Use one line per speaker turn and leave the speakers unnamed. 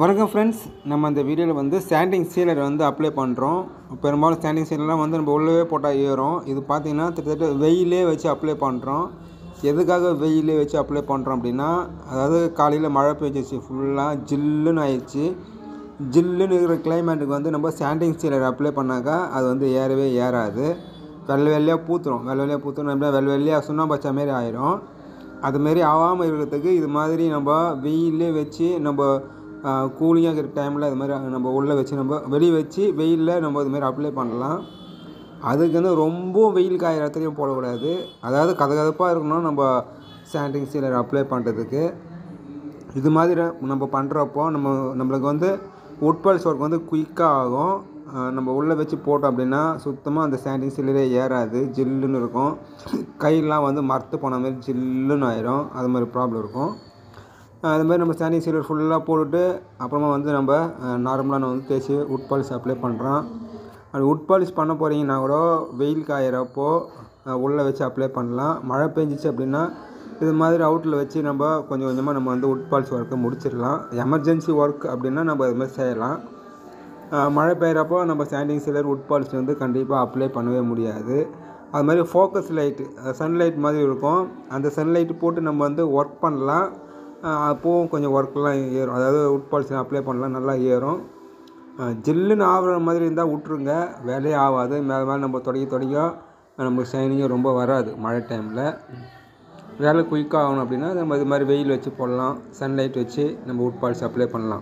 வணக்கம் ஃப்ரெண்ட்ஸ், நம்ம இந்த வீடியோவில் வந்து ஸ்டாண்டிங் சீலர் வந்து அப்ளை பண்ணுறோம். பெரும்பாலும் ஸ்டாண்டிங் சீலர்லாம் வந்து நம்ம உள்ளவே போட்டால் ஏறும். இது பார்த்திங்கன்னா கிட்டத்தட்ட வெயிலே வச்சு அப்ளை பண்ணுறோம். எதுக்காக வெயிலே வச்சு அப்ளை பண்ணுறோம் அப்படின்னா, அதாவது காலையில் மழை பெஞ்சிச்சு, ஃபுல்லாக ஜில்லுன்னு ஆயிடுச்சு. ஜில்லுன்னு இருக்கிற கிளைமேட்டுக்கு வந்து நம்ம ஸ்டாண்டிங் சீலர் அப்ளை பண்ணாக்கா அது வந்து ஏறவே ஏறாது. வெள்ளை வெள்ளையாக பூத்துரும். நம்ம வெள்ளை வெள்ளையாக சுண்ணாம்பச்சா மாரி ஆயிரும். அதுமாரி ஆகாமல் இருக்கிறதுக்கு இது மாதிரி நம்ம வெயிலே வச்சு நம்ம கூலிங்காக இருக்கிற டைமில் இது மாதிரி நம்ம உள்ளே வச்சு நம்ம வெளியே வச்சு வெயிலில் நம்ம இதுமாரி அப்ளை பண்ணலாம். அதுக்கு வந்து ரொம்ப வெயில் காயிற இடத்துலையும் போடக்கூடாது. அதாவது கதகதப்பாக இருக்கணும் நம்ம ஸ்டாண்டிங் சீலர் அப்ளை பண்ணுறதுக்கு. இது மாதிரி நம்ம பண்ணுறப்போ நம்மளுக்கு வந்து உட்பாலிஷ் ஒர்க் வந்து குயிக்காக ஆகும். நம்ம உள்ளே வச்சு போட்டோம் அப்படின்னா சுத்தமாக அந்த ஸ்டாண்டிங் சீலரே ஏறாது, ஜில்லுன்னு இருக்கும். கையெல்லாம் வந்து மரத்து போன மாதிரி ஜில்லுன்னு ஆயிரும். அது மாதிரி ப்ராப்ளம் இருக்கும். அது மாதிரி நம்ம ஸ்டாண்டிங் சீலர் ஃபுல்லாக போட்டுட்டு அப்புறமா வந்து நம்ம நார்மலாக வந்து தேய்ச்சி உட் பாலிஷ் அப்ளை பண்ணுறோம். அது உட் பாலிஷ் பண்ண போகிறீங்கன்னா கூட வெயில் காயிறப்போ உள்ளே வச்சு அப்ளை பண்ணலாம். மழை பெஞ்சிச்சு அப்படின்னா இது மாதிரி அவுட்டில் வச்சு நம்ம கொஞ்சம் கொஞ்சமாக நம்ம வந்து உட் பாலிஷ் ஒர்க்கை முடிச்சிடலாம். எமர்ஜென்சி ஒர்க் அப்படின்னா நம்ம இது மாதிரி செய்யலாம். மழை பெய்கிறப்போ நம்ம ஸ்டாண்டிங் சீலர் உட் பாலிஷ் வந்து கண்டிப்பாக அப்ளை பண்ணவே முடியாது. அது மாதிரி ஃபோக்கஸ் லைட்டு, சன்லைட் மாதிரி இருக்கும். அந்த சன்லைட்டு போட்டு நம்ம வந்து ஒர்க் பண்ணலாம். அப்போவும் கொஞ்சம் ஒர்க்லாம் ஏறும். அதாவது உட் பாலிஷ் அப்ளை பண்ணலாம், நல்லா ஏறும். ஜில்லுன்னு ஆகிற மாதிரி இருந்தால் விட்ருங்க, வேலையே ஆகாது. மேலே நம்ம தொடக்க நமக்கு ஷைனிங்கும் ரொம்ப வராது. மழை டைமில் வேலை குயிக்காக ஆகணும் அப்படின்னா நம்ம இது மாதிரி வெயில் வச்சு போடலாம், சன்லைட் வச்சு நம்ம உட் பாலிஷ் அப்ளை பண்ணலாம்.